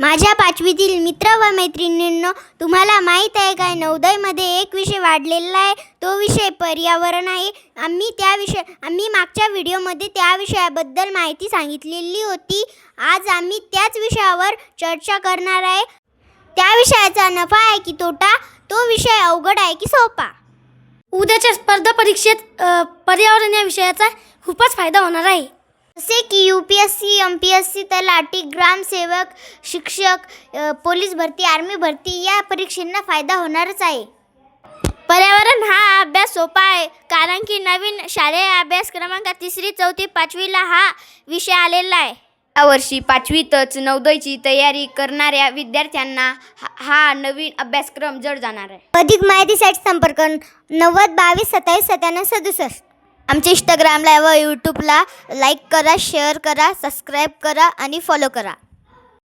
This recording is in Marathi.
माझ्या पाचवीतील मित्र व मैत्रिणींनो, तुम्हाला माहीत आहे काय, नवोदयमध्ये एक विषय वाढलेला आहे. तो विषय पर्यावरण आहे. आम्ही मागच्या व्हिडिओमध्ये त्या विषयाबद्दल माहिती सांगितलेली होती. आज आम्ही त्याच विषयावर चर्चा करणार आहे. त्या विषयाचा नफा आहे की तोटा, तो विषय अवघड आहे की सोपा. उद्याच्या स्पर्धा परीक्षेत पर्यावरण या विषयाचा खूपच फायदा होणार आहे. जसे की UPSC, MPSC, तलाठी, ग्रामसेवक, शिक्षक, पोलीस भरती, आर्मी भरती या परीक्षांना फायदा होणारच आहे. पर्यावरण हा अभ्यास सोपा आहे, कारण की नवीन शालेय अभ्यासक्रमांकात 3री, 4थी, 5वीला हा विषय आलेला आहे. यावर्षी 5वीतच नवोदयची तयारी करणाऱ्या विद्यार्थ्यांना हा नवीन अभ्यासक्रम जड जाणार आहे. अधिक माहितीसाठी संपर्क 90 22 27 97 67. आमच्या इंस्टाग्रामला व यूट्यूबला लाईक करा, शेअर करा, सबस्क्राईब करा आणि फॉलो करा.